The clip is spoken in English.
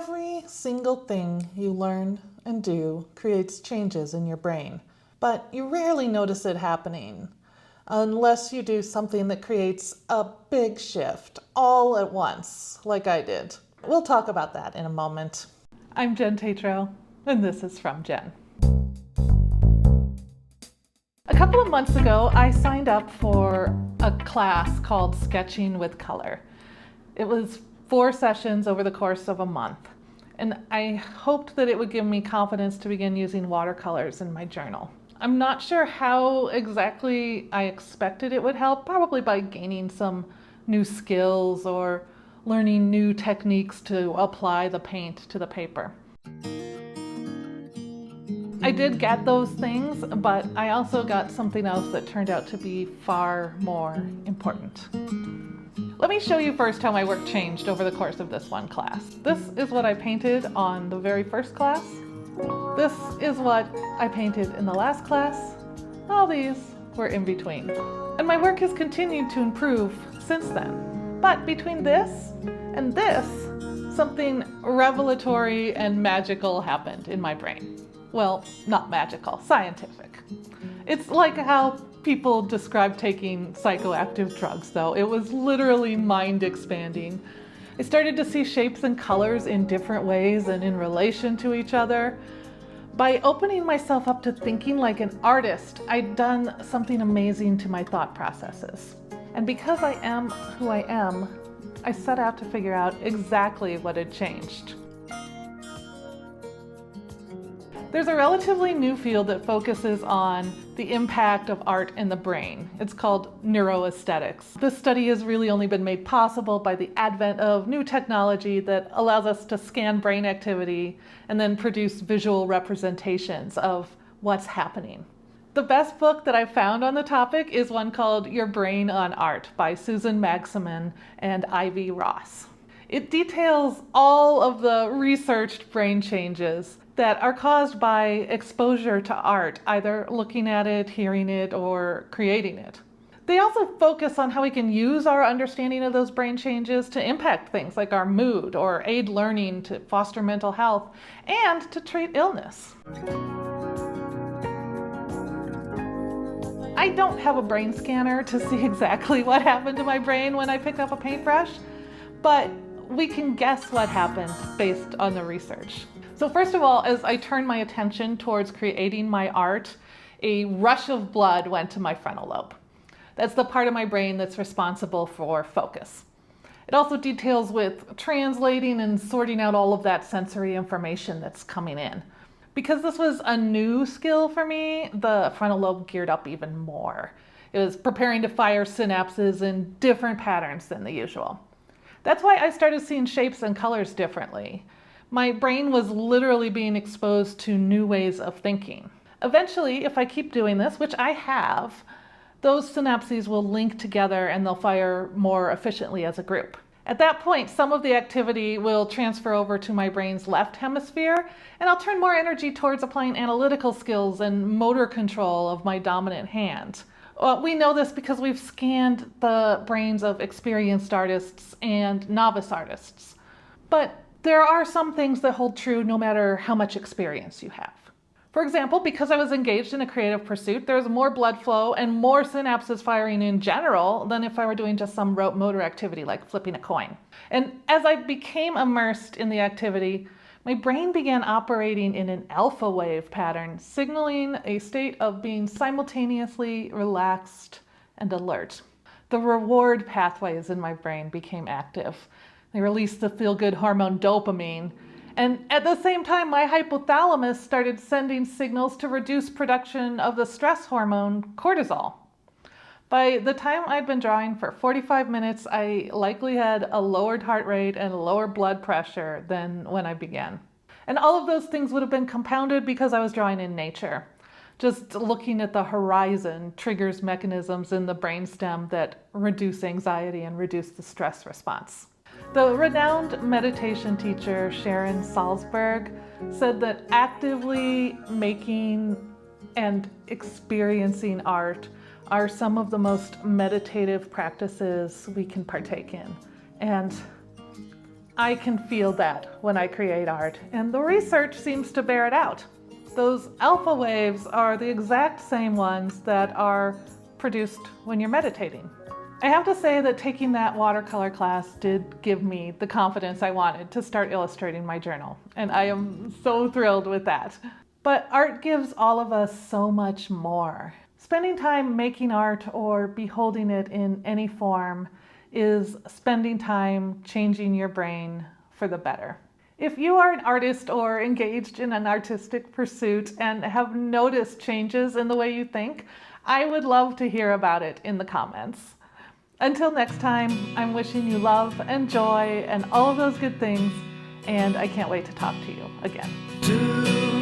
Every single thing you learn and do creates changes in your brain, but you rarely notice it happening unless you do something that creates a big shift all at once, like I did. We'll talk about that in a moment. I'm Jen Tatro, and this is From Jen. A couple of months ago, I signed up for a class called Sketching with Color. It was 4 sessions over the course of a month, and I hoped that it would give me confidence to begin using watercolors in my journal. I'm not sure how exactly I expected it would help, probably by gaining some new skills or learning new techniques to apply the paint to the paper. I did get those things, but I also got something else that turned out to be far more important. Let me show you first how my work changed over the course of this one class. This is what I painted on the very first class. This is what I painted in the last class. All these were in between. And my work has continued to improve since then. But between this and this, something revelatory and magical happened in my brain. Well, not magical, scientific. It's like how people describe taking psychoactive drugs, though. It was literally mind expanding. I started to see shapes and colors in different ways and in relation to each other. By opening myself up to thinking like an artist, I'd done something amazing to my thought processes. And because I am who I am, I set out to figure out exactly what had changed. There's a relatively new field that focuses on the impact of art in the brain. It's called neuroaesthetics. This study has really only been made possible by the advent of new technology that allows us to scan brain activity and then produce visual representations of what's happening. The best book that I've found on the topic is one called Your Brain on Art by Susan Magsamen and Ivy Ross. It details all of the researched brain changes that are caused by exposure to art, either looking at it, hearing it, or creating it. They also focus on how we can use our understanding of those brain changes to impact things like our mood or aid learning, to foster mental health, and to treat illness. I don't have a brain scanner to see exactly what happened to my brain when I picked up a paintbrush, but we can guess what happened based on the research. So first of all, as I turned my attention towards creating my art, a rush of blood went to my frontal lobe. That's the part of my brain that's responsible for focus. It also details with translating and sorting out all of that sensory information that's coming in. Because this was a new skill for me, the frontal lobe geared up even more. It was preparing to fire synapses in different patterns than the usual. That's why I started seeing shapes and colors differently. My brain was literally being exposed to new ways of thinking. Eventually, if I keep doing this, which I have, those synapses will link together and they'll fire more efficiently as a group. At that point, some of the activity will transfer over to my brain's left hemisphere, and I'll turn more energy towards applying analytical skills and motor control of my dominant hand. Well, we know this because we've scanned the brains of experienced artists and novice artists. But there are some things that hold true no matter how much experience you have. For example, because I was engaged in a creative pursuit, there's more blood flow and more synapses firing in general than if I were doing just some rote motor activity like flipping a coin. And as I became immersed in the activity, my brain began operating in an alpha wave pattern, signaling a state of being simultaneously relaxed and alert. The reward pathways in my brain became active. They released the feel-good hormone dopamine. And at the same time, my hypothalamus started sending signals to reduce production of the stress hormone cortisol. By the time I'd been drawing for 45 minutes, I likely had a lowered heart rate and a lower blood pressure than when I began. And all of those things would have been compounded because I was drawing in nature. Just looking at the horizon triggers mechanisms in the brainstem that reduce anxiety and reduce the stress response. The renowned meditation teacher Sharon Salzberg said that actively making and experiencing art are some of the most meditative practices we can partake in. And I can feel that when I create art, and the research seems to bear it out. Those alpha waves are the exact same ones that are produced when you're meditating. I have to say that taking that watercolor class did give me the confidence I wanted to start illustrating my journal, and I am so thrilled with that. But art gives all of us so much more. Spending time making art or beholding it in any form is spending time changing your brain for the better. If you are an artist or engaged in an artistic pursuit and have noticed changes in the way you think, I would love to hear about it in the comments. Until next time, I'm wishing you love and joy and all of those good things, and I can't wait to talk to you again.